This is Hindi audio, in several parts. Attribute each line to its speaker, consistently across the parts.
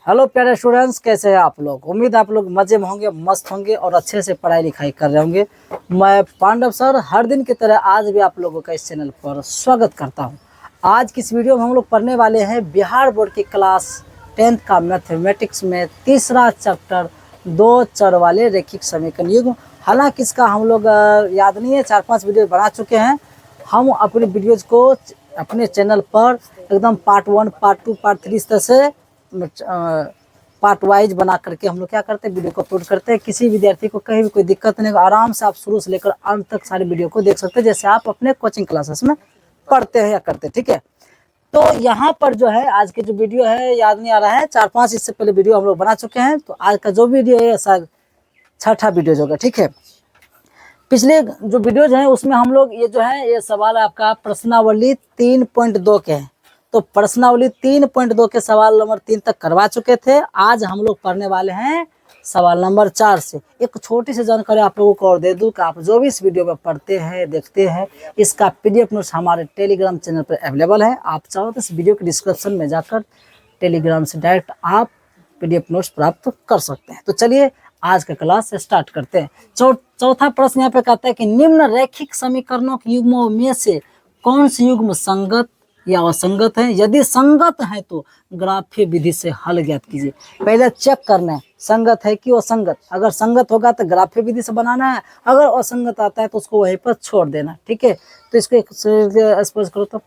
Speaker 1: हेलो प्यारे स्टूडेंट्स, कैसे हैं आप लोग। उम्मीद आप लोग मजे में होंगे, मस्त होंगे और अच्छे से पढ़ाई लिखाई कर रहे होंगे। मैं पांडव सर हर दिन की तरह आज भी आप लोगों का इस चैनल पर स्वागत करता हूं। आज की इस वीडियो में हम लोग पढ़ने वाले हैं बिहार बोर्ड की क्लास 10th का मैथमेटिक्स में तीसरा चैप्टर दो चर वाले रैखिक समीकरण युग्म। हालांकि इसका हम लोग याद नहीं है, 4-5 वीडियो बना चुके हैं। हम अपने वीडियोज़ को अपने चैनल पर एकदम पार्ट 1, पार्ट 2, पार्ट 3 इस तरह से पार्ट वाइज बना करके हम लोग क्या करते हैं, वीडियो को अपलोड करते हैं। किसी विद्यार्थी को कहीं भी कोई दिक्कत नहीं, आराम से आप शुरू से लेकर अंत तक सारे वीडियो को देख सकते हैं, जैसे आप अपने कोचिंग क्लासेस में पढ़ते हैं या करते हैं। ठीक है, तो यहाँ पर जो है आज की जो वीडियो है, याद नहीं आ रहा है, 4-5 इससे पहले वीडियो हम लोग बना चुके हैं। तो आज का जो वीडियो है शायद 6ठा वीडियो होगा। ठीक है, पिछले जो वीडियोज हैं उसमें हम लोग ये जो है ये सवाल आपका प्रश्नावली 3.2 के हैं। तो प्रश्नावली 3.2 के सवाल नंबर 3 तक करवा चुके थे। आज हम लोग पढ़ने वाले हैं सवाल नंबर 4 से। एक छोटी सी जानकारी आप लोगों को और दे दूं कि आप जो भी इस वीडियो में पढ़ते हैं देखते हैं, इसका PDF नोट्स हमारे टेलीग्राम चैनल पर अवेलेबल है। आप चाहो तो इस वीडियो के डिस्क्रिप्शन में जाकर टेलीग्राम से डायरेक्ट आप PDF नोट्स प्राप्त कर सकते हैं। तो चलिए आज का क्लास स्टार्ट करते हैं। चौथा प्रश्न यहाँ पे कहता है कि निम्न रैखिक समीकरणों के युग्मों में से कौन से युग्म संगत या असंगत है। यदि संगत है तो ग्राफीय विधि से हल ज्ञात कीजिए। पहले चेक करना है संगत है कि असंगत। अगर संगत होगा तो ग्राफीय विधि से बनाना है, अगर असंगत आता है तो उसको वहीं पर छोड़ देना। ठीक है, तो इसको स्पष्ट करो। तो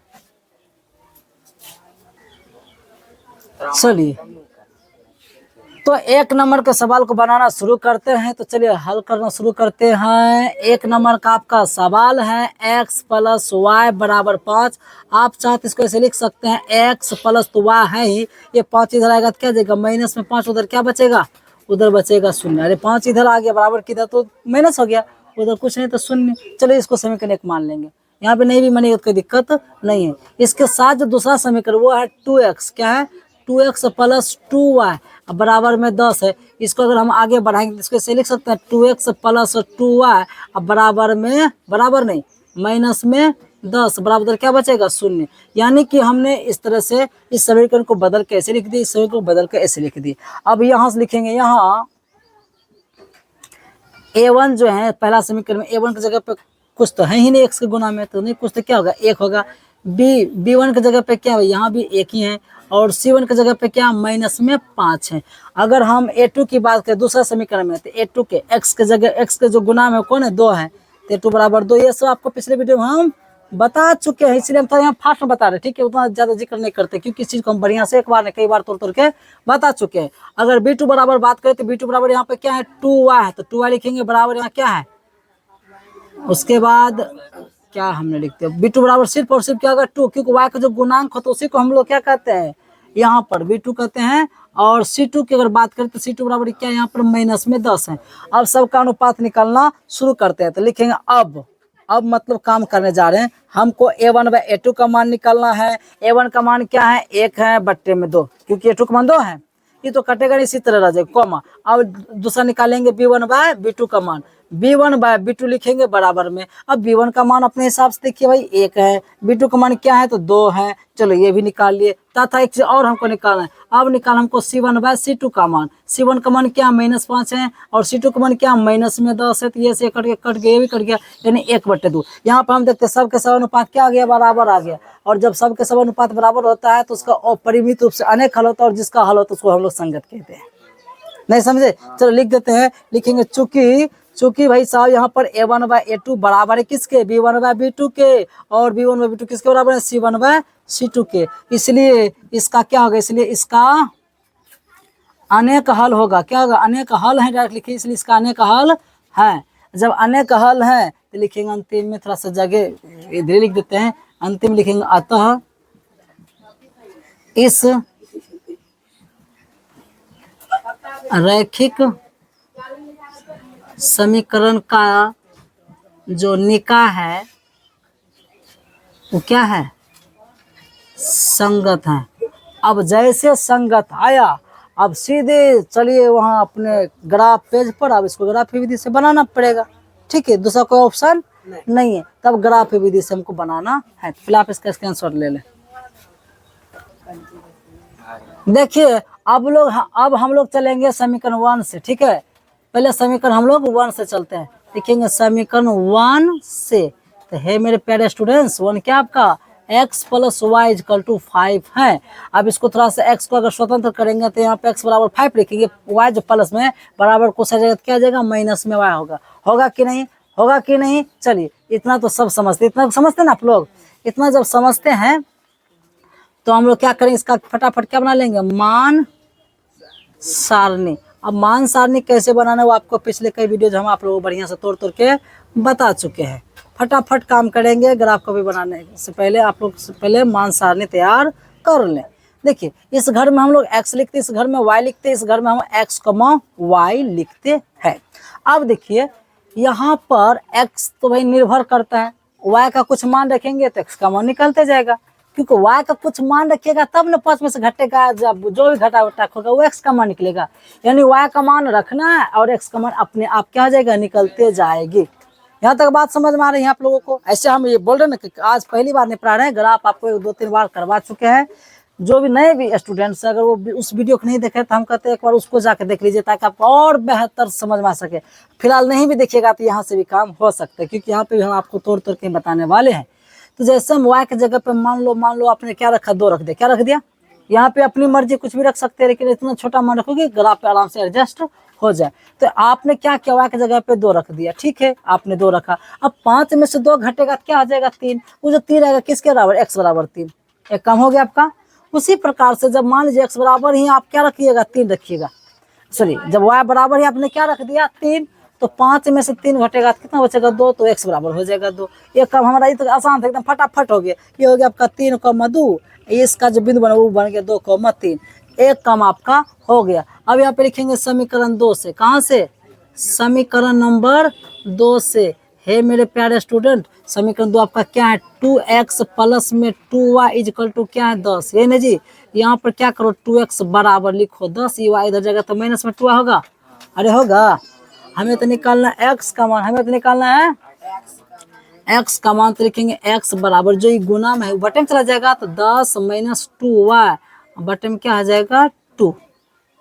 Speaker 1: चलिए, तो 1 नंबर के सवाल को बनाना शुरू करते हैं। तो चलिए हल करना शुरू करते हैं। 1 नंबर का आपका सवाल है x + y = 5। आप चाहते इसको ऐसे लिख सकते हैं, x + तो y है ही, ये 5 इधर आएगा तो क्या जाएगा माइनस में 5, उधर क्या बचेगा, उधर बचेगा 0। अरे 5 इधर आ गया बराबर किधर तो माइनस हो गया, उधर कुछ नहीं तो 0। चलिए इसको समीकरण 1 मान लेंगे, यहाँ पे नहीं भी मानेगा कोई दिक्कत नहीं है। इसके साथ जो दूसरा समीकरण वो है 2x, क्या है 2x + 2y बराबर में 10 है। इसको अगर हम आगे बढ़ाएंगे तो इसको ऐसे लिख सकते हैं 2x + 2y बराबर में, बराबर नहीं माइनस में 10 बराबर क्या बचेगा 0। यानी कि हमने इस तरह से इस समीकरण को बदल के ऐसे लिख दिया, इस समीकरण को बदल के ऐसे लिख दिया। अब यहाँ से लिखेंगे, यहाँ a1 जो है पहला समीकरण में a1 की जगह पे कुछ तो है ही नहीं, x के गुना में तो नहीं, कुछ तो क्या होगा 1 होगा। b1 की जगह पे क्या है, यहाँ भी 1 ही है, और c1 की जगह पे क्या माइनस में 5 है। अगर हम a2 की बात करें दूसरा समीकरण में, तो a2 के x के जगह x के जो गुना में कौन है 2 है, तो a2 = 2। ये सब आपको पिछले वीडियो में हम बता चुके हैं, इसलिए हम थोड़ा यहाँ फास्ट में बता रहे हैं। ठीक है, उतना ज्यादा जिक्र नहीं करते क्योंकि इस चीज को हम बढ़िया से एक बार नहीं कई बार तोड़ के बता चुके हैं। अगर b2 बराबर बात करें तो b2 बराबर यहाँ पे क्या है 2y है, तो 2y लिखेंगे बराबर यहाँ क्या है, उसके बाद क्या हमने लिखते हैं b2 बराबर सिर्फ और सिर्फ क्या होगा 2, क्योंकि y का जो गुणांक होता है उसी को हम लोग क्या कहते हैं यहाँ पर b2 कहते हैं। और c2 की अगर बात करें तो c2 बराबर क्या है यहाँ पर माइनस में 10 है। अब सबका अनुपात निकालना शुरू करते हैं। तो लिखेंगे अब मतलब काम करने जा रहे हैं, हमको a1/a2 का मान निकालना है। a1 का मान क्या है 1 है बट्टे में 2, क्योंकि a2 का मान 2 है, ये तो कटेगा नहीं, इसी तरह रह जाएगा कॉमा। अब दूसरा निकालेंगे b1/b2 का मान, b1/b2 लिखेंगे बराबर में। अब b1 का मान अपने हिसाब से देखिए भाई 1 है, b2 का मान क्या है तो 2 है। चलो ये भी निकाल लिए, तथा एक चीज और हमको निकालना है। अब निकाल हमको c1/c2 का मान, c1 का मान क्या -5 है, और c2 का मान क्या -10 है। तो ये से कट गया, ये भी कट गया, यानी 1/2। यहाँ पर हम देखते हैं सबके सब अनुपात क्या आ गया, बराबर आ गया। और जब सबके सब अनुपात बराबर होता है तो उसका अपरिमित रूप से अनेक हल होता है, और जिसका हल होता है उसको हम लोग संगत कहते हैं। नहीं समझे, चलो लिख देते हैं। लिखेंगे चूंकि भाई साहब यहाँ पर a1/a2 बराबर है किसके, b1/b2 के, और b1/b2 किसके बराबर है c1/c2 के, इसलिए इसका क्या होगा, इसलिए इसका अनेक हल होगा। क्या होगा, अनेक हल है, डायरेक्ट लिखिए, इसलिए इसका अनेक हल है। जब अनेक हल है तो लिखेंगे अंतिम में थोड़ा सा जगह इधर लिख देते हैं, अंतिम लिखेंगे अतः इस रैखिक समीकरण का जो निकाय है वो क्या है, संगत है। अब जैसे संगत आया, अब सीधे चलिए वहाँ अपने ग्राफ पेज पर, अब इसको ग्राफ विधि से बनाना पड़ेगा। ठीक है, दूसरा कोई ऑप्शन नहीं है, तब ग्राफ विधि से हमको बनाना है। फिर आप इसका स्क्रीनशॉट ले लें। देखिए अब हम लोग चलेंगे समीकरण 1 से, ठीक है। पहले समीकरण हम लोग 1 से चलते हैं, लिखेंगे समीकरण 1 से। तो है मेरे प्यारे स्टूडेंट्स, 1 क्या आपका x plus y equal to 5 है। अब इसको थोड़ा सा x को अगर स्वतंत्र करेंगे तो यहाँ पे x बराबर 5 लिखेंगे, y जो प्लस में बराबर को सजाएगा क्या आ जाएगा, माइनस में y होगा। होगा कि नहीं, होगा कि नहीं। चलिए इतना तो सब समझते, इतना समझते ना आप लोग। इतना जब समझते हैं तो हम लोग क्या करेंगे, इसका फटाफट क्या बना लेंगे, मान सारणी। अब मान सारणी कैसे बनाना है वो आपको पिछले कई वीडियो जो हम आप लोगों को बढ़िया से तोड़ तोड़ के बता चुके हैं। फटाफट काम करेंगे, ग्राफ को भी बनाने से पहले आप लोग पहले मान सारणी तैयार कर लें। देखिए इस घर में हम लोग x लिखते, इस घर में y लिखते, इस घर में हम x, y लिखते हैं। अब देखिए यहाँ पर x तो भाई निर्भर करता है, y का कुछ मान रखेंगे तो x का मान निकलते जाएगा, क्योंकि y का कुछ मान रखिएगा तब न 5 में से घटेगा, जब जो भी घटा उटा होगा वो x का मान निकलेगा। यानी y का मान रखना है और x का मान अपने आप क्या हो जाएगा, निकलते जाएगी। यहाँ तक बात समझ में आ रही है आप लोगों को। ऐसे हम ये बोल रहे हैं ना कि आज पहली बार नहीं पढ़ा रहे हैं, ग्राफ आपको 2-3 बार करवा चुके हैं। जो भी नए भी स्टूडेंट्स अगर वो उस वीडियो को नहीं देखे तो हम कहते हैं एक बार उसको जाकर देख लीजिए, ताकि आपको और बेहतर समझ में आ सके। फिलहाल नहीं भी देखिएगा तो यहाँ से भी काम हो सकता है, क्योंकि यहाँ पे भी हम आपको तोड़ तोड़ के बताने वाले हैं। तो जैसे हम y की जगह पे मान लो आपने क्या रखा, 2 रख दिया, क्या रख दिया। यहाँ पे अपनी मर्जी कुछ भी रख सकते हैं, लेकिन इतना छोटा मान रखोगे ग्राफ पे आराम से एडजस्ट हो जाए। तो आपने क्या किया, y की जगह पे 2 रख दिया, ठीक है, आपने 2 रखा। अब 5 में से 2 घटेगा तो क्या आ जाएगा, 3। वो जो 3 आएगा किसके बराबर, x बराबर 3। एक काम हो गया आपका। उसी प्रकार से जब मान लीजिए x बराबर ही आप क्या रखिएगा, 3 रखिएगा। सॉरी, जब y बराबर ही आपने क्या रख दिया, 3, तो 5 में से 3 घटेगा तो कितना बचेगा, 2। तो x बराबर हो जाएगा 2। ये काम हमारा ये तो आसान था, एकदम फटाफट हो गया। ये हो गया आपका 3,2। इसका जो बिंदु बना वो बन गया 2,3। एक काम आपका हो गया। अब यहाँ पे लिखेंगे समीकरण 2 से, कहाँ से, समीकरण नंबर 2 से। हे मेरे प्यारे स्टूडेंट, समीकरण 2 आपका क्या है, 2x प्लस में 2y इजकल टू क्या है, 10। ये नहीं जी, यहाँ पर क्या करो, 2x बराबर लिखो 10, ये y इधर जाएगा तो माइनस में 2y होगा। अरे होगा, हमें तो निकालना है x का मान, हमें तो निकालना है x का मान। तो लिखेंगे x बराबर, जो ये गुना में है बटे में चला जाएगा तो 10 माइनस 2y, बटे में क्या आ जाएगा, 2।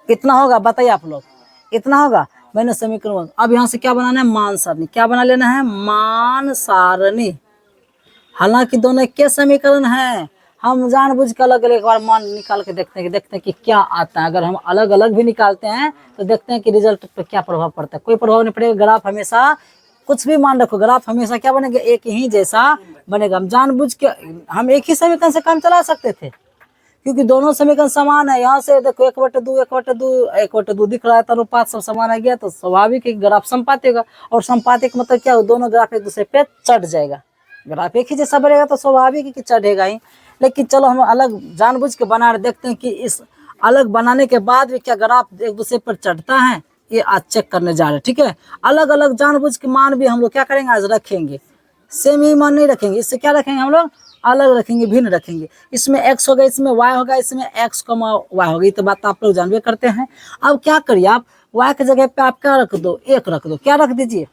Speaker 1: कितना होगा बताइए आप लोग, इतना होगा। मैंने समीकरण। अब यहाँ से क्या बनाना है, मान सारणी। क्या बना लेना है, मान सारणी। हालांकि दोनों के समीकरण हैं, हम जानबूझ के अलग अलग एक बार मान निकाल के देखते हैं कि क्या आता है। अगर हम अलग अलग भी निकालते हैं तो देखते हैं कि रिजल्ट पर क्या प्रभाव पड़ता है। कोई प्रभाव नहीं पड़ेगा। ग्राफ हमेशा कुछ भी मान रखो, ग्राफ हमेशा क्या बनेगा, एक ही जैसा बनेगा। हम जानबूझ के हम एक ही समीकरण से काम चला सकते थे, क्योंकि दोनों समीकरण समान है। यहाँ से देखो 1/2 दिख रहा है, तो अनुपात सब समान आ गया, तो स्वाभाविक है ग्राफ समपाती होगा। और समपातिक मतलब क्या हो, दोनों ग्राफ एक दूसरे पे चढ़ जाएगा। ग्राफ एक ही जैसा बनेगा तो स्वाभाविक है कि चढ़ेगा ही। लेकिन चलो हम अलग जानबूझ के बना रहे, देखते हैं कि इस अलग बनाने के बाद भी क्या ग्राफ एक दूसरे पर चढ़ता है, ये आज चेक करने जा रहे हैं, ठीक है। अलग अलग जानबूझ के मान भी हम लोग क्या करेंगे, आज रखेंगे। सेम ही मान नहीं रखेंगे, इससे क्या रखेंगे हम लोग, अलग रखेंगे, भिन्न रखेंगे। इसमें x होगा, इसमें y होगा, इसमें x, y होगी। तो बात आप लोग जानबे करते हैं। अब क्या करिए, आप y की जगह पे आप क्या रख दो, 1 रख दो। क्या रख दीजिए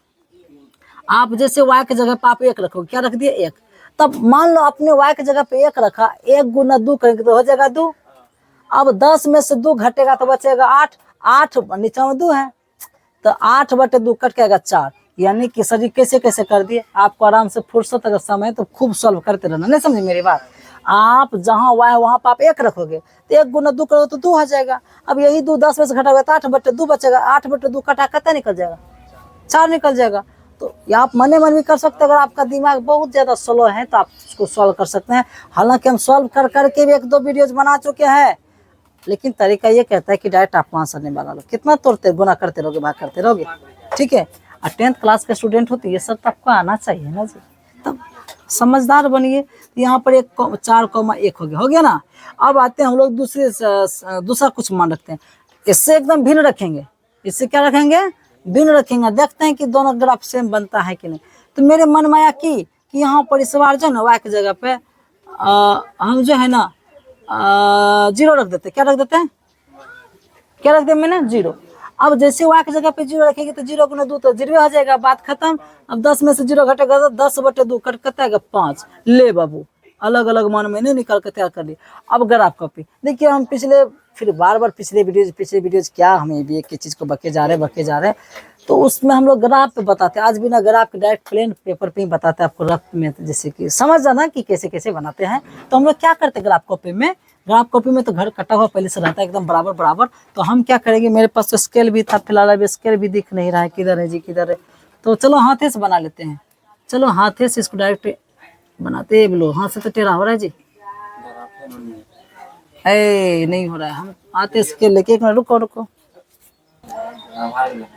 Speaker 1: आप, जैसे y की जगह पे आप 1 रखोगे, क्या रख दिए, 1। तब मान लो आपने y की जगह पे 1 रखा, 1 गुना 2 करेंगे तो हो जाएगा 2। अब 10 में से 2 घटेगा तो बचेगा 8। 8 नीचे में 2 है, तो 8/2 कट जाएगा 4। यानी कि सर जी कैसे कैसे कर दिए। आपको आराम से फुर्सत अगर समय तो खूब सॉल्व करते रहना, नहीं समझे मेरी बात। आप जहाँ y है वहाँ पर आप 1 रखोगे तो 1 गुना 2 करोगे तो 2 आ जाएगा। अब यही 2 10 में से घटा हुआ तो 8/2 बचेगा। 8/2 कटा कितना निकल जाएगा, 4 निकल जाएगा। तो ये आप मने मन भी कर सकते हैं। अगर आपका दिमाग बहुत ज़्यादा स्लो है तो आप उसको सॉल्व कर सकते हैं। हालांकि हम सॉल्व कर करके भी 1-2 वीडियोज बना चुके हैं, लेकिन तरीका ये कहता है कि डायरेक्ट आप आंसर नहीं बना लो। कितना तोड़ते गुना करते रहोगे, भाग करते रहोगे, ठीक है। और 10th क्लास के स्टूडेंट होते ये सब तो आपको आना चाहिए ना जी, तब समझदार बनिए। यहाँ पर 4,1 हो गया ना। अब आते हैं हम लोग दूसरा कुछ मान रखते हैं, इससे एकदम भिन्न रखेंगे। इससे क्या रखेंगे, भिन्न रखेंगे। देखते हैं कि दोनों ग्राफ सेम बनता है कि नहीं। तो मेरे मन में आया कि यहाँ पर इस बार जो है ना y की जगह पे हम जो है ना 0 रख देते। क्या रख देते हैं, क्या रख दिया मैंने, 0। अब जैसे y की जगह पे 0 रखेंगे तो 0 गुना 2 तो 0 आ जाएगा, बात खत्म। अब 10 में से 0 घटेगा तो 10/2 कट करता है 5। ले बाबू अलग अलग मान मैंने निकाल कर तैयार कर ली। अब ग्राफ कॉपी देखिए, हम पिछले फिर बार बार पिछले वीडियोज क्या हमें भी एक चीज़ को बके जा रहे, तो उसमें हम लोग ग्राफ पे बताते हैं। आज बिना ग्राफ के डायरेक्ट प्लेन पेपर पे ही बताते हैं आपको रफ में, जैसे कि समझ जाना कि कैसे कैसे बनाते हैं। तो हम लोग क्या करते हैं ग्राफ कॉपी में तो घर कटा हुआ पहले से रहता है एकदम बराबर बराबर। तो हम क्या करेंगे, मेरे पास तो स्केल भी था, फिलहाल अभी स्केल भी दिख नहीं रहा है, किधर है जी किधर है। तो चलो हाथे से बना लेते हैं, चलो हाथे से इसको डायरेक्ट बनाते हैं। बोलो हाथ से तो टेढ़ा हो रहा है जी, नहीं हो रहा है। हम आते स्केल लेके, एक मिनट रुको।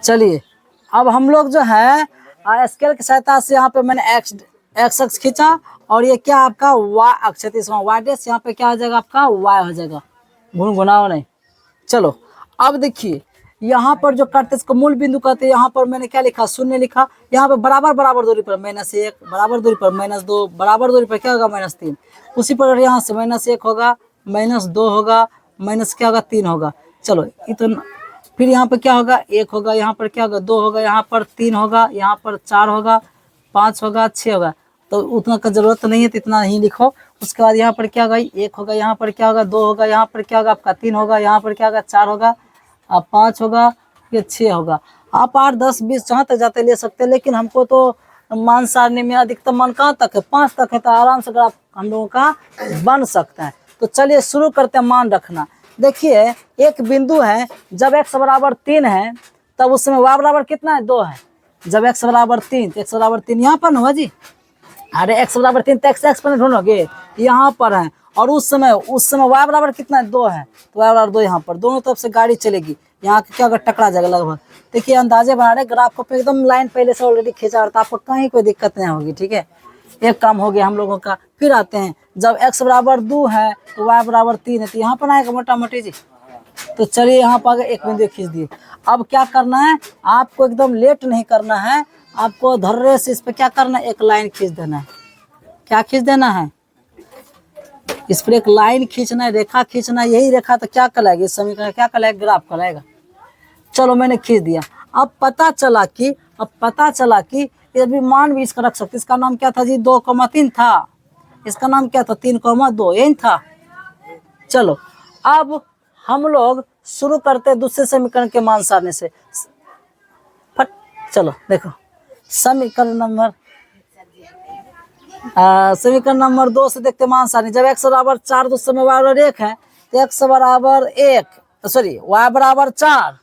Speaker 1: चलिए अब हम लोग जो है स्केल की सहायता से यहाँ पे मैंने एक्स अक्ष खींचा, और ये क्या आपका वाई अक्ष है, इसमें वाई डैश यहाँ पे क्या हो जाएगा आपका वाई हो जाएगा, गुनगुनाओ नहीं। चलो अब देखिए यहाँ पर जो करते इसको मूल बिंदु कहते हैं। यहाँ पर मैंने क्या लिखा, शून्य लिखा। यहाँ पे बराबर बराबर दूरी पर -1, बराबर दूरी पर -2, बराबर दूरी पर क्या होगा -3। उसी पर यहाँ से -1 होगा, -2 होगा, माइनस क्या होगा 3 होगा। चलो इतना, फिर यहाँ पर क्या होगा 1 होगा, यहाँ पर क्या होगा 2 होगा, यहाँ पर 3 होगा, यहाँ पर 4 होगा, 5 होगा, 6 होगा। तो उतना का जरूरत नहीं है, तो इतना ही लिखो। उसके बाद यहाँ पर क्या होगा 1 होगा, यहाँ पर क्या होगा 2 होगा, यहाँ पर क्या होगा आपका 3 होगा, यहाँ पर क्या होगा 4 होगा, अब 5 होगा, ये 6 होगा। आप 8, 10, 20 जहाँ तक जाते ले सकते हैं, लेकिन हमको तो मान सारणी में अधिकतम मान कहाँ तक है, 5 तक है, तो आराम से ग्राफ हम लोगों का बन सकता है। तो चलिए शुरू करते हैं। मान रखना, देखिए एक बिंदु है, जब x बराबर 3 है तब उस समय y बराबर कितना है 2 है। जब x बराबर 3 तो x बराबर 3 यहाँ पर होगा जी, अरे x बराबर 3 तो x पर ढूंढोगे यहाँ पर है, और उस समय y बराबर कितना है 2 है, तो y बराबर 2 यहाँ पर, दोनों तरफ से गाड़ी चलेगी, यहाँ क्या होगा टकरा जाएगा लगभग। देखिए अंदाजे बना रहे, ग्राफ को एकदम लाइन पहले से ऑलरेडी खींचा रहता है, आपको कहीं कोई दिक्कत नहीं होगी। ठीक है, एक काम हो गया हम लोगों का। फिर आते हैं, जब x बराबर 2 है तो y बराबर 3 है, तो यहाँ पर आएगा मोटा मोटी जी। तो चलिए यहाँ पर एक बिंदु खींच दिए। अब क्या करना है, आपको एकदम लेट नहीं करना है, आपको धर्रे से इस पर क्या करना है, एक लाइन खींच देना है। क्या खींच देना है, इस पर एक लाइन खींचना है, रेखा खींचना है। यही रेखा तो क्या कहलाएगी, इस समीकरण क्या कहलाएगा, ग्राफ कहलाएगा। चलो मैंने खींच दिया। अब पता चला कि ये भी मान भी इसका रख सकते। इसका नाम क्या था जी, 2,3 था। इसका नाम क्या था, 3,2, यही था। चलो अब हम लोग शुरू करते हैं दूसरे समीकरण के मान सारणी से। फट चलो देखो समीकरण नंबर 2 से देखते मान सारणी। जब x बराबर 4 तो उस समय y बराबर 1 है, तो x बराबर 1 सॉरी y बराबर 4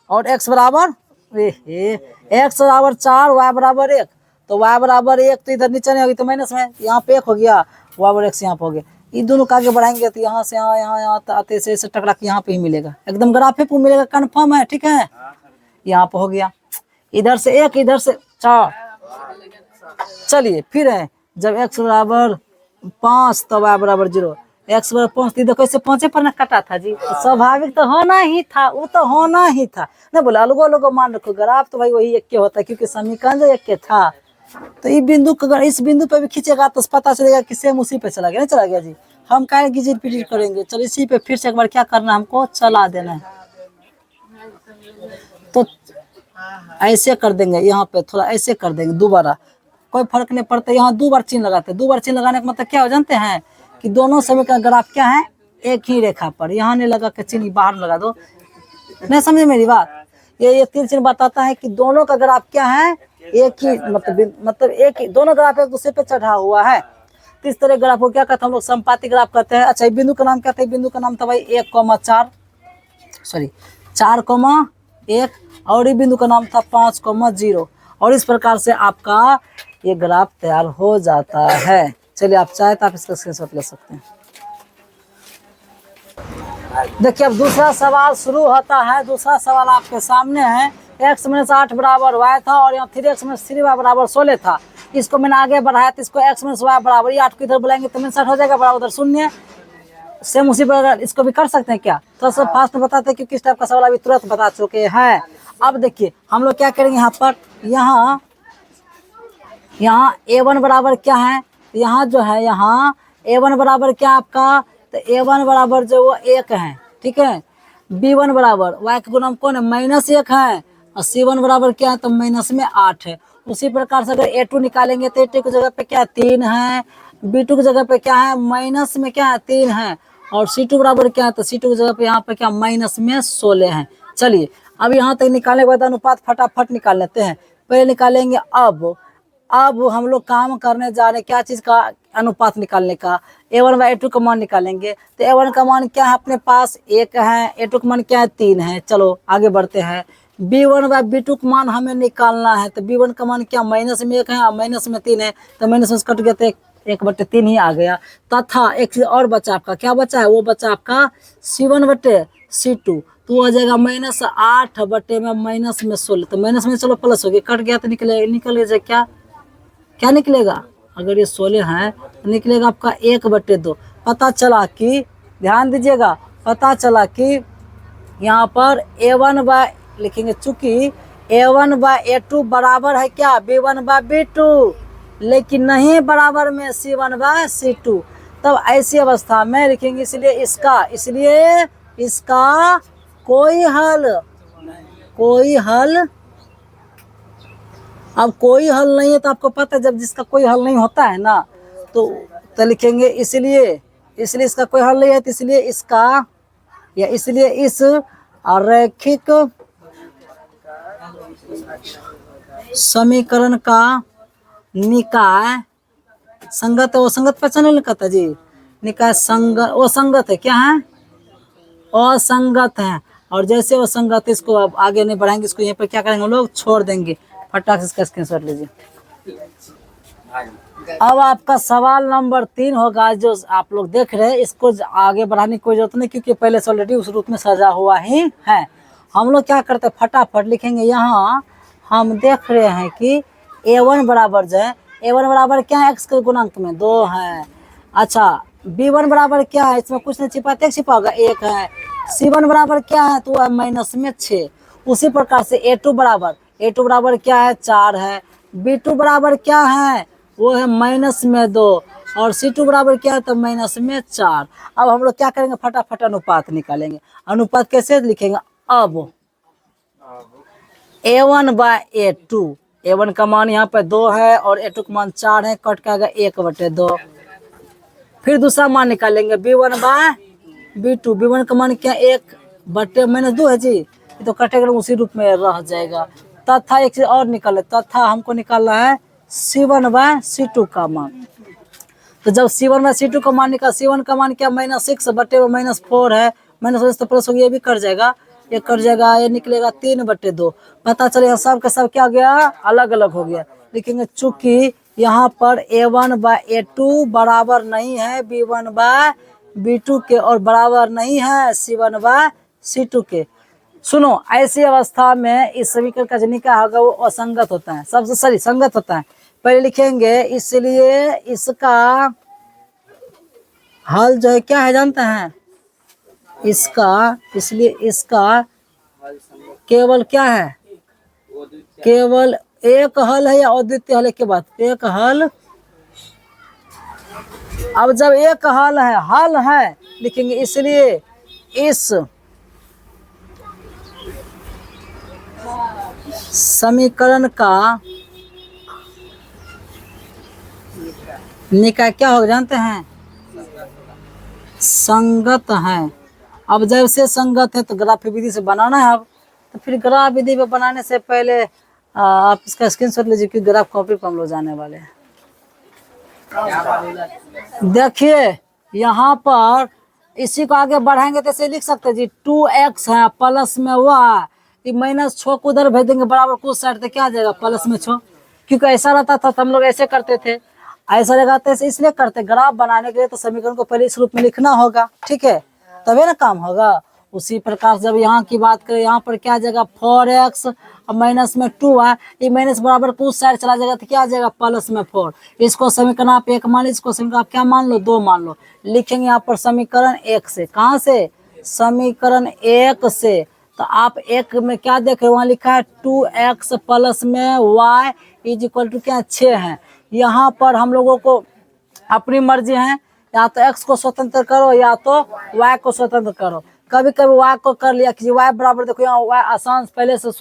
Speaker 1: और x बराबर 4 y बराबर 1, तो y बराबर 1 तो इधर नीचे नहीं होगी, तो माइनस में यहाँ पे 1 हो गया, y बराबर 1 यहाँ पे हो गया। ये दोनों का आगे बढ़ाएंगे तो यहाँ से यहाँ आते से टकरा के यहाँ पे ही मिलेगा, एकदम ग्राफ पे मिलेगा, कन्फर्म है। ठीक है, यहाँ पे हो गया, इधर से 1 इधर से 4। चलिए फिर है, जब x बराबर 5 तो y बराबर 0, x बराबर 5 देखो इसे 5 पर ना कटा था जी, तो स्वाभाविक तो होना ही था, वो तो होना ही था ना। बोला अलगो मान रखो, ग्राफ तो भाई वही एक के होता है, क्योंकि समीकरण जो एक के था। तो ये बिंदु अगर इस बिंदु पे भी खींचेगा तो पता चलेगा कि सेम उसी पे चला गया, नहीं चला गया जी। हम क्या रिपीट करेंगे, चलो इसी पे फिर से एक बार क्या करना है, हमको चला देना है। तो ऐसे कर देंगे, यहाँ पे थोड़ा ऐसे कर देंगे दोबारा, कोई फर्क नहीं पड़ता। यहाँ 2 बार चिन्ह लगाते हैं, 2 बार चिन्ह लगाने का मतलब क्या हो जानते हैं, कि दोनों समीकरण ग्राफ क्या है, एक ही रेखा पर। यहाँ नहीं लगा के चिन्ह बाहर लगा दो, नहीं समझे मेरी बात। ये 3 चिन्ह बताता है कि दोनों का ग्राफ क्या है, एक ही मतलब एक ही, दोनों ग्राफ एक दूसरे पे चढ़ा हुआ है। तो इस तरह ग्राफ को क्या कहते हैं हम लोग, संपाती ग्राफ कहते हैं। अच्छा बिंदु का नाम क्या था, बिंदु का नाम था भाई 4,1 और ये बिंदु का नाम था 5,0। और इस प्रकार से आपका ये ग्राफ तैयार हो जाता है। चलिए आप चाहे तो आप इसका स्क्रीनशॉट ले सकते हैं। देखिए अब दूसरा सवाल शुरू होता है। दूसरा सवाल आपके सामने है, x - 8 बराबर y था, और यहाँ 3x - 3y बराबर 16 था। इसको मैंने आगे बढ़ाया, तो इसको x - y बराबर, ये 8 को इधर बुलाएंगे तो -8 हो जाएगा, बराबर उधर 0। सेम उसी प्रकार इसको भी कर सकते हैं क्या, थोड़ा सा फास्ट में बताते हैं, क्योंकि इस टाइप का सवाल अभी तुरंत बता चुके हैं। अब देखिए हम लोग क्या करेंगे, यहाँ पर यहाँ a1 बराबर क्या है, यहाँ जो है यहाँ a1 बराबर क्या आपका, तो a1 बराबर जो वो 1 है। ठीक है, b1 बराबर y का गुणन कौन है, -1 है, और c1 बराबर क्या है, तो -8 है। उसी प्रकार से अगर a2 निकालेंगे तो a2 की जगह पे क्या 3 है, B2 की जगह पे क्या है, माइनस में क्या है 3 है, और C2 बराबर क्या है, तो C2 की जगह पे यहाँ पे क्या माइनस में 16 है। चलिए अब यहाँ तक निकालने के बाद अनुपात फटाफट निकाल लेते हैं। पहले निकालेंगे अब हम लोग काम करने जा रहे हैं क्या चीज का, अनुपात निकालने का। A1/A2 का मान निकालेंगे, तो A1 का मान क्या है अपने पास 1 है, A2 का मान क्या है 3 है। चलो आगे बढ़ते हैं। B1/B2 का मान हमें निकालना है, तो B1 का मान क्या माइनस में 1 है और माइनस में 3 है, तो माइनस में कट गया तो 1/3 ही आ गया। तथा एक चीज और बचा आपका, क्या बचा है, वो बचा आपका C1/C2, तो वो आ जाएगा -8 में माइनस में 16, तो माइनस में चलो प्लस हो गया, कट गया तो निकल गया क्या निकलेगा, अगर ये 16 है तो निकलेगा आपका 1/2। पता चला कि, ध्यान दीजिएगा, पता चला कि यहाँ पर A1 लिखेंगे, चूंकि A1/A2 बराबर है क्या B1/B2, लेकिन नहीं बराबर में C1/C2, तब ऐसी अवस्था में लिखेंगे, इसलिए इसका कोई हल अब कोई हल नहीं है, तो आपको पता है जब जिसका कोई हल नहीं होता है ना, तो लिखेंगे इसलिए इसका कोई हल नहीं है, तो इसलिए इस रैखिक समीकरण का निकाय संगत है। वो संगत पहचान नहीं कहता जी, निकाय संगत, वो संगत है, क्या है, असंगत है। और जैसे वो संगत, इसको अब आगे नहीं बढ़ाएंगे, इसको यहाँ पर क्या करेंगे हम लोग, छोड़ देंगे। फटाक से इसका स्क्रीनशॉट लीजिए। अब आपका सवाल नंबर 3 होगा, जो आप लोग देख रहे हैं, इसको आगे बढ़ाने की कोई जरूरत नहीं, क्योंकि पहले से ऑलरेडी उस रूप में सजा हुआ ही है। हम लोग क्या करते हैं, फटाफट लिखेंगे। यहाँ हम देख रहे हैं कि A1 बराबर जो है, A1 बराबर क्या है, x के गुणांक में 2 है। अच्छा B1 बराबर क्या है, इसमें कुछ नहीं छिपा, छिपा होगा 1 है। C1 बराबर क्या है, तो वह माइनस में 6। उसी प्रकार से A2 बराबर क्या है, 4 है। B2 बराबर क्या है, वो है माइनस में 2, और C2 बराबर क्या है, तो माइनस में 4। अब हम लोग क्या करेंगे, फटाफट अनुपात निकालेंगे। अनुपात कैसे लिखेंगे, अब A1/A2, A1 का मान यहाँ पे 2 है और A2 का मान 4 है, कट के आएगा 1/2। फिर दूसरा मान निकालेंगे B1/B2, B1 का मान क्या, 1/-2 है जी, तो कटेगा उसी रूप में रह जाएगा। तथा एक चीज और निकाले, तथा हमको निकालना है C1/C2 का मान। तो जब C1/C2 का मान निकाल, C1 का मान क्या -6/-4 है, -4 तो प्लस हो गया, ये भी कट जाएगा, ये कट जाएगा, ये निकलेगा 3/2। पता चले यहाँ सब का सब क्या हो गया, अलग अलग हो गया। लिखेंगे चूंकि यहाँ पर A1/A2 बराबर नहीं है B1/B2 के, और बराबर नहीं है C1/C2 के। सुनो, ऐसी अवस्था में इस समीकरण का जो निकाय होगा वो असंगत होता है, सबसे सही संगत होता है। पहले लिखेंगे, इसलिए इसका हल जो है क्या है जानते हैं, इसलिए इसका केवल क्या है, केवल एक हल है, या अद्वितीय हल के बाद एक हल। अब जब एक हल है लिखेंगे, इसलिए इस समीकरण का निकाय क्या होगा जानते हैं, संगत है। अब जब से संगत है तो ग्राफ विधि से बनाना है। अब तो फिर ग्राफ विधि में बनाने से पहले आप इसका स्क्रीनशॉट लीजिए, कि ग्राफ कॉपी पर हम लोग जाने वाले हैं। देखिए यहाँ पर इसी को आगे बढ़ाएंगे तो ऐसे लिख सकते हैं जी, 2x है प्लस में y, -6 को उधर भेज देंगे बराबर कुछ साइड, तो क्या आ जाएगा +6, क्योंकि ऐसा रहता था तो हम लोग ऐसे करते थे, ऐसा लगाते हैं, इसलिए करते। ग्राफ बनाने के लिए तो समीकरण को पहले इस रूप में लिखना होगा, ठीक है, तभी ना काम होगा। उसी प्रकार जब यहाँ की बात करें, यहाँ पर क्या आ जाएगा 4x और माइनस में 2 है, ये माइनस बराबर कुछ साइड चला जाएगा तो क्या आ जाएगा +4। इसको समीकरण आप 1 मान लो, इसको समीकरण आप क्या मान लो, 2 मान लो। लिखेंगे यहाँ पर समीकरण 1 से, कहाँ से, समीकरण 1 से। तो आप 1 में क्या देख रहे हो, वहाँ लिखा है 2x प्लस में y = क्या 6 है। यहाँ पर हम लोगों को अपनी मर्जी है, या तो x को स्वतंत्र करो या तो y को स्वतंत्र करो। कभी कभी y को कर लिया कि y बराबर, देखो यहाँ y आसान पहले से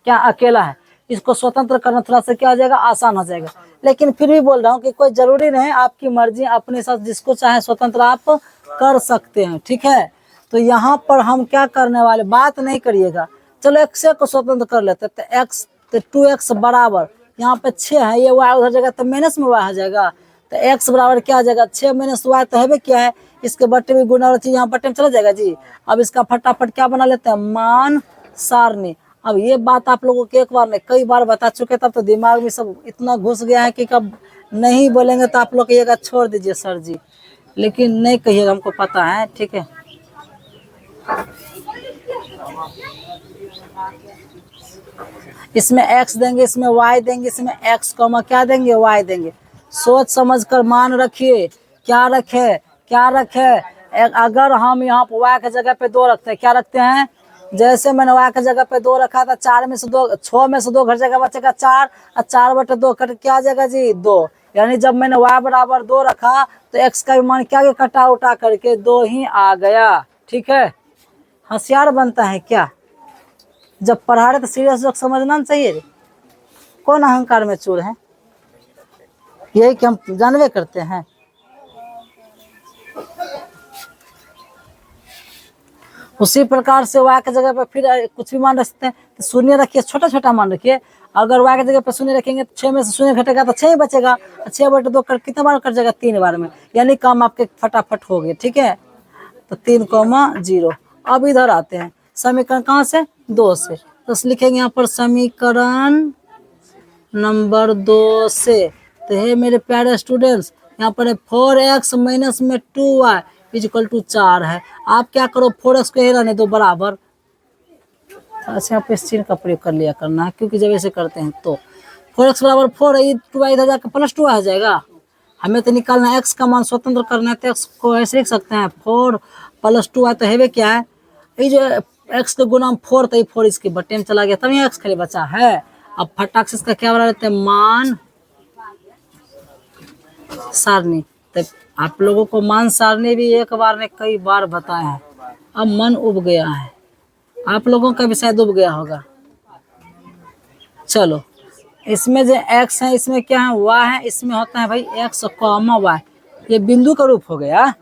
Speaker 1: क्या अकेला है, इसको स्वतंत्र करना थोड़ा सा क्या हो जाएगा, आसान हो जाएगा। लेकिन फिर भी बोल रहा हूँ कि कोई जरूरी नहीं, आपकी मर्जी, अपने साथ जिसको चाहे स्वतंत्र आप कर सकते हैं, ठीक है। तो यहाँ पर हम क्या करने वाले, बात नहीं करिएगा, चलो एक्स को स्वतंत्र कर लेते हैं। तो एक्स, तो 2x बराबर यहाँ पे 6 है, ये y उधर जाएगा तो माइनस में y हो जाएगा। तो x बराबर क्या आ जाएगा, 6 माइनस y तो है क्या है, इसके बट्टे में गुना वाला चीज यहाँ बट्टे में चला जाएगा जी। अब इसका फटाफट क्या बना लेते हैं, मान सारणी। अब ये बात आप लोगों को एक बार नहीं कई बार बता चुके, तब तो दिमाग में सब इतना घुस गया है कि कब नहीं बोलेंगे तो आप लोग कहिएगा छोड़ दीजिए सर जी, लेकिन नहीं कहिएगा, हमको पता है, ठीक है। इसमें x देंगे, इसमें y देंगे, इसमें x कॉमा क्या देंगे, y देंगे। सोच समझ कर मान रखिए, क्या रखे, क्या रखे। अगर हम यहाँ पर y के जगह पे 2 रखते हैं, क्या रखते हैं, जैसे मैंने y के जगह पे 2 रखा था, 4 में से 2, 6 में से 2 घर जगह बचेगा 4, और 4/2 कट क्या आ जाएगा जी, 2। यानी जब मैंने y बराबर 2 रखा तो x का भी मान क्या कटा उठा करके 2 ही आ गया, ठीक है। होशियार बनता है क्या, जब पढ़ा रहे तो सीरियस लोग समझना चाहिए। कौन अहंकार में चूर है, यही कि हम जानवे करते हैं। उसी प्रकार से y के जगह पर फिर कुछ भी मान रख सकते हैं, तो शून्य रखिए, छोटा छोटा मान रखिए। अगर y के जगह पर शून्य रखेंगे तो 6 में से शून्य घटेगा तो 6 ही बचेगा। 6/2 कर कितने बार कट जाएगा, 3 बार में, यानी काम आपके फटाफट हो गए, ठीक है। तो 3,0। अब इधर आते हैं, समीकरण कहाँ से, 2 से। तो लिखेंगे यहाँ पर समीकरण नंबर 2 से। तो हे मेरे प्यारे स्टूडेंट्स, यहाँ पर 4x माइनस में 2y इक्वल टू 4 है। आप क्या करो, 4x को रहने दो बराबर, अच्छा यहाँ पे इस चिन्ह का प्रयोग कर लिया करना है, क्योंकि जब ऐसे करते हैं तो 4x बराबर 4 है, 2y इधर जाकर +2 आ जाएगा। हमें तो निकालना है x का मान स्वतंत्र करना है, तो x को ऐसे लिख सकते हैं 4 + 2y तो है क्या है, ये जो x के गुना 4 तो 4 इसके बट्टे में चला गया, तब यहाँ x खाली बचा है। अब फटाक से इसका क्या बना लेते हैं, मान सारणी। तो आप लोगों को मान सारणी भी एक बार ने कई बार बताया है, अब मन उब गया है, आप लोगों का भी शायद उब गया होगा। चलो, इसमें जो x है, इसमें क्या है, y है, इसमें होता है भाई x, y, ये बिंदु का रूप हो गया।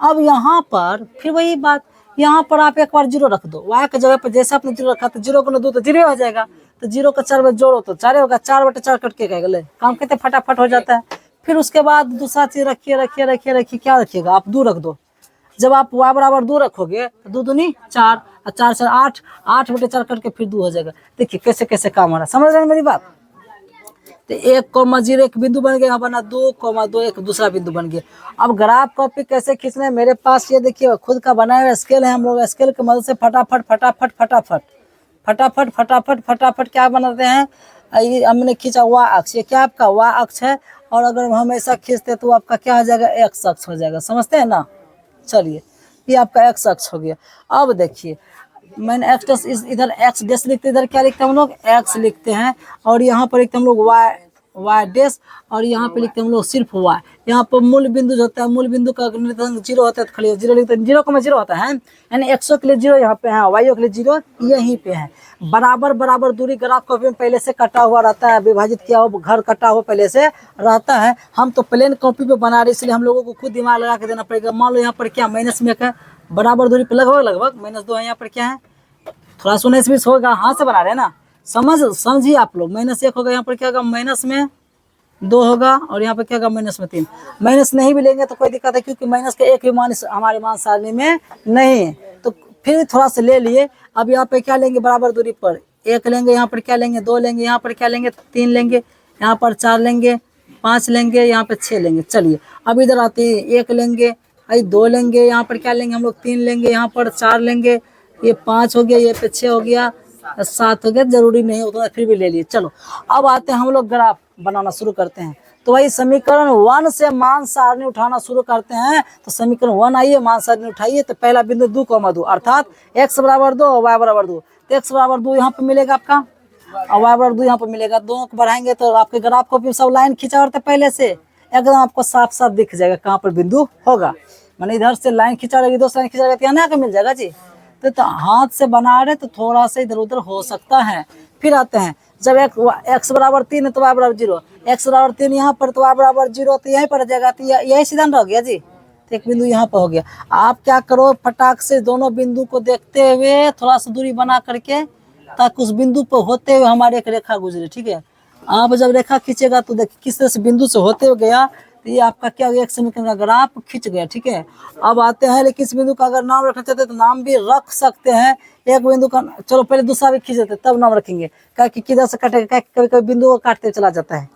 Speaker 1: अब यहाँ पर फिर वही बात, यहाँ पर आप एक बार 0 रख दो, y के जगह पर जैसे आपने 0 रखा तो 0 को 2 तो 0 हो जाएगा। तो 0 का 4 बार जोड़ो तो 4 होगा, 4/4 कट के गए, काम कितने फटाफट हो जाता है। फिर उसके बाद दूसरा चीज रखिए रखिए रखिए रखिए, क्या रखिएगा आप, 2 रख दो। जब आप y बराबर 2 रखोगे तो 2 दूनी 4 और 4 4 8, 8/4 करके फिर 2 हो जाएगा। देखिए कैसे कैसे काम हो रहा है, समझ रहे हैं मेरी बात। तो 1,0 एक बिंदु बन गया, यहाँ बना 2,2 एक दूसरा बिंदु बन गया। अब ग्राफ कॉपी कैसे खींचना है, मेरे पास ये देखिए खुद का बनाया हुआ स्केल है, हम लोग स्केल की मदद से फटाफट फटाफट फटाफट फटाफट फटाफट फटाफट क्या बनाते हैं, ये हमने खींचा y अक्ष, ये क्या आपका y अक्ष है, और अगर हम ऐसा खींचते तो आपका क्या हो जाएगा, x अक्ष हो जाएगा, समझते हैं ना। चलिए, ये आपका x अक्ष हो गया। अब देखिए मैंने x इधर x डैश लिखते, इधर क्या लिखते हैं हम लोग, x लिखते हैं, और यहाँ पर लिखते हैं हम लोग y डैश, और यहाँ पे लिखते हैं हम लोग सिर्फ y। यहाँ पर मूल बिंदु जो होता है, मूल बिंदु का निर्धारण 0 होता है तो खाली 0 लिखते हैं, 0,0 होता है, यानी x के लिए 0 यहाँ पे है, y के लिए 0 यहीं पे है। बराबर बराबर दूरी ग्राफ कॉपी में पहले से कटा हुआ रहता है, विभाजित किया हुआ घर कटा हुआ पहले से रहता है। हम तो प्लेन कॉपी पे बना रहे, इसलिए हम लोगों को खुद दिमाग लगा के देना पड़ेगा। मान लो यहाँ पर क्या माइनस में है, बराबर दूरी पे लगभग लगभग -2 है, यहाँ पर क्या है थोड़ा सा 19-20 होगा, हाथ से बना रहे हैं ना, समझिए आप लोग। -1 होगा, यहाँ पर क्या होगा -2 होगा, और यहाँ पे क्या होगा -3। माइनस नहीं भी लेंगे तो कोई दिक्कत है, क्योंकि माइनस का एक भी मान हमारे मान सारणी में नहीं है, तो फिर थोड़ा सा ले लिए। अब यहाँ पे क्या लेंगे, बराबर दूरी पर 1 लेंगे, यहाँ पर क्या लेंगे 2 लेंगे, यहाँ पर क्या लेंगे 3 लेंगे, यहाँ पर 4 लेंगे, 5 लेंगे, यहाँ पे 6 लेंगे। चलिए अब इधर आते हैं, 1 लेंगे, 2 लेंगे, यहाँ पर क्या लेंगे हम लोग 3 लेंगे, यहाँ पर 4 लेंगे, ये 5 हो गया, ये पे 6 हो गया, 7 हो गया, जरूरी नहीं उतना फिर भी ले लिए। चलो अब आते हैं हम लोग ग्राफ बनाना शुरू करते हैं। तो वही समीकरण 1 से मान सारणी उठाना शुरू करते हैं। तो समीकरण 1 आइए, मान सारणी उठाइए। तो पहला बिंदु 2,2 अर्थात x बराबर 2 और y बराबर 2। तो x बराबर 2 यहाँ पे मिलेगा आपका, और y बराबर 2 यहाँ पे मिलेगा। दोनों को बढ़ाएंगे तो आपके ग्राफ को भी सब लाइन खींचा रहता है पहले से, एकदम आपको साफ साफ दिख जाएगा कहाँ पर बिंदु होगा। मैंने इधर से लाइन खींचा रहेगी, 2 लाइन खींचा रहेगा, यहाँ आके मिल जाएगा जी। तो हाथ से बना रहे तो थोड़ा सा इधर उधर हो सकता है। फिर आते हैं जब x बराबर 3 है तो y बराबर 0, x बराबर 3 यहाँ पर तो y बराबर 0, तो यहीं पर रह जाएगा। तो यही सीधा रह गया जी। तो एक बिंदु यहाँ पर हो गया। आप क्या करो, फटाक से दोनों बिंदु को देखते हुए थोड़ा सा दूरी बना करके, ताकि उस बिंदु पर होते हुए हमारे एक रेखा गुजरे। ठीक है, आप जब रेखा खींचेगा तो देखिए किस तरह से बिंदु से होते हुए गया, तो ये आपका क्या हो गया, एक समीकरण का ग्राफ खींच गया। ठीक है, अब आते हैं, लेकिन इस बिंदु का अगर नाम रखना चाहते हैं तो नाम भी रख सकते हैं। एक बिंदु का, चलो पहले दूसरा भी खींच देते तब नाम रखेंगे, क्या कि किधर से कटेगा, कभी कभी बिंदु को काटते चला जाता है,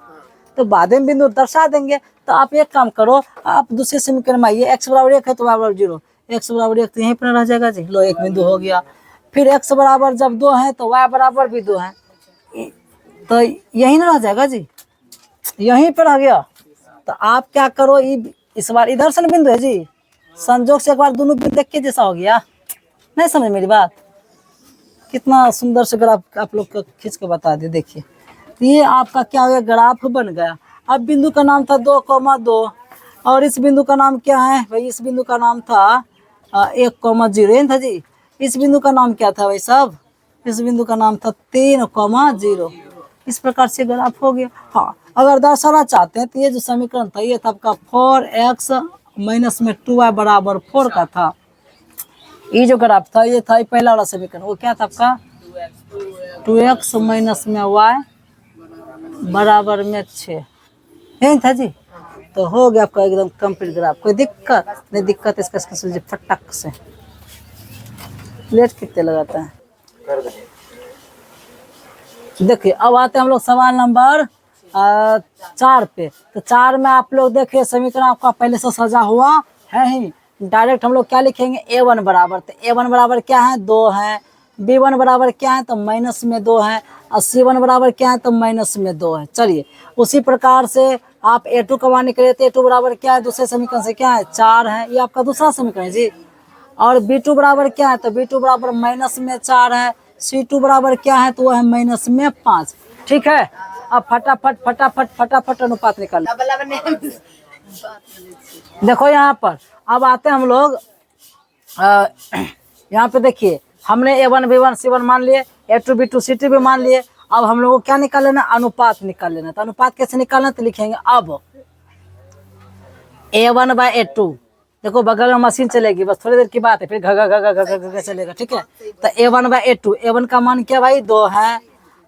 Speaker 1: तो बाद में बिंदु दर्शा देंगे। तो आप एक काम करो, आप दूसरे समीकरण में आइए, x बराबर 1 है तो y बराबर 0, x बराबर 1 तो यहीं पर रह जाएगा जी। लो, एक बिंदु हो गया। फिर x बराबर जब 2 है तो y बराबर भी 2 है, तो यही ना रह जाएगा जी, यहीं पर रह गया। तो आप क्या करो, इस बार इधर से बिंदु है जी, संजोग से एक बार दोनों बिंदु देख के जैसा हो गया। नहीं समझ मेरी बात? कितना सुंदर से ग्राफ आप लोग को खींच के बता दे। देखिए, ये आपका क्या हो गया, ग्राफ बन गया। अब बिंदु का नाम था 2,2, और इस बिंदु का नाम क्या है भाई, इस बिंदु का नाम था 1,0 था जी। इस बिंदु का नाम क्या था भाई साहब, इस बिंदु का नाम था 3,0। इस प्रकार से ग्राफ हो गया। हाँ, अगर दर्शाना चाहते हैं तो ये जो समीकरण था, ये था आपका 4x माइनस में 2y बराबर 4 का था। ये जो ग्राफ था, ये था पहला वाला समीकरण, वो क्या था आपका 2x माइनस में y बराबर में 6, यही था जी। तो हो गया आपका एकदम कंप्लीट ग्राफ। कोई दिक्कत नहीं, दिक्कत इसका समझिए फटक से। लेट कितने लगाता है, देखिए। अब आते हैं हम लोग सवाल नंबर 4 पे। तो 4 में आप लोग देखिए, समीकरण आपका पहले से सजा हुआ है ही। डायरेक्ट हम लोग क्या लिखेंगे, a1 बराबर, तो a1 बराबर क्या है, 2 है। b1 बराबर क्या है, तो माइनस में 2 है। और c1 बराबर क्या है, तो माइनस में 2 है। चलिए, उसी प्रकार से आप a2 का मान निकालिए, तो a2 बराबर क्या है, दूसरे समीकरण से क्या है, 4 है। ये आपका दूसरा समीकरण है जी। और b2 बराबर क्या है, तो b2 बराबर माइनस में 4 है। c2 बराबर क्या है, तो वह है माइनस में 5। ठीक है, अब फटाफट फटाफट फटाफट अनुपात निकाल। देखो यहाँ पर, अब आते हैं हम लोग यहाँ पे देखिए, हमने a1 b1 c1 मान लिए, a2 b2 c2 भी मान लिए। अब हम लोगों को क्या निकाल लेना, अनुपात निकाल लेना। तो अनुपात कैसे निकालना, तो लिखेंगे अब a1 बाय a2। देखो बगल में मशीन चलेगी, बस थोड़ी देर की बात है, फिर घ घ घ चलेगा। ठीक है, तो a1 बाय a2, a1 का मान क्या भाई 2 है,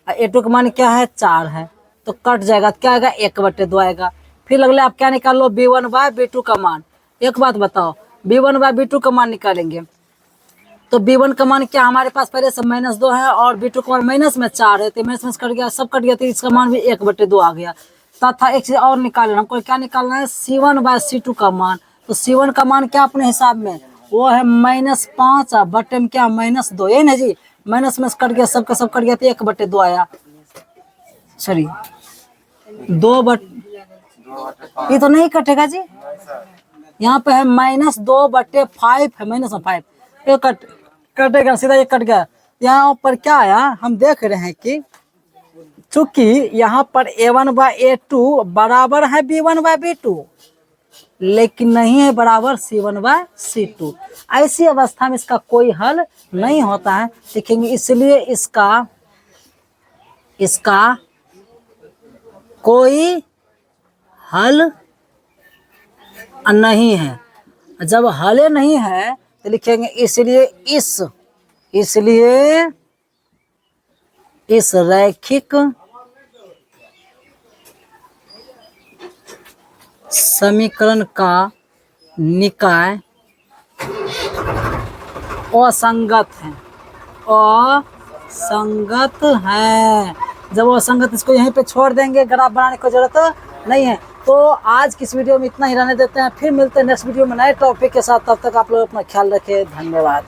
Speaker 1: a2 का मान क्या है 4 है, तो कट जाएगा, क्या आएगा 1/2 आएगा। फिर अगले आप क्या निकाल लो, b1 बाय b2 का मान। एक बात बताओ, b1 बाय b2 का मान निकालेंगे तो b1 का मान क्या हमारे पास पहले से -2 है, और b2 का मान माइनस में 4 है, तो माइनस में कट गया, सब कट गया, तो इसका मान भी 1/2 आ गया। तथा एक चीज और निकालना, हमको क्या निकालना है, c1 बाय c2 का मान। तो c1 का मान क्या अपने हिसाब में, वो है -5 बटे में क्या -2, यही ना जी। माइनस में कट गया, सबका सब कट गया, तो 1/2 आया। सॉरी 2 ये तो नहीं कटेगा जी, यहाँ पे है -2/5 है, -5 ये कटेगा, सीधा ये कट गया। यहाँ पर क्या आया, हम देख रहे हैं कि चूंकि यहाँ पर a1 बाय a2 बराबर है b1 बाय b2, लेकिन नहीं है बराबर c1 बाय c2। ऐसी अवस्था में इसका कोई हल नहीं होता है, देखेंगे। इसलिए इसका कोई हल नहीं है। जब हल नहीं है तो लिखेंगे इसलिए इस रैखिक समीकरण का निकाय असंगत है, असंगत है। जब असंगत, इसको यहीं पे छोड़ देंगे, ग्राफ बनाने की जरूरत नहीं है। तो आज की इस वीडियो में इतना ही रहने देते हैं, फिर मिलते हैं नेक्स्ट वीडियो में नए टॉपिक के साथ। तब तक आप लोग अपना ख्याल रखें, धन्यवाद।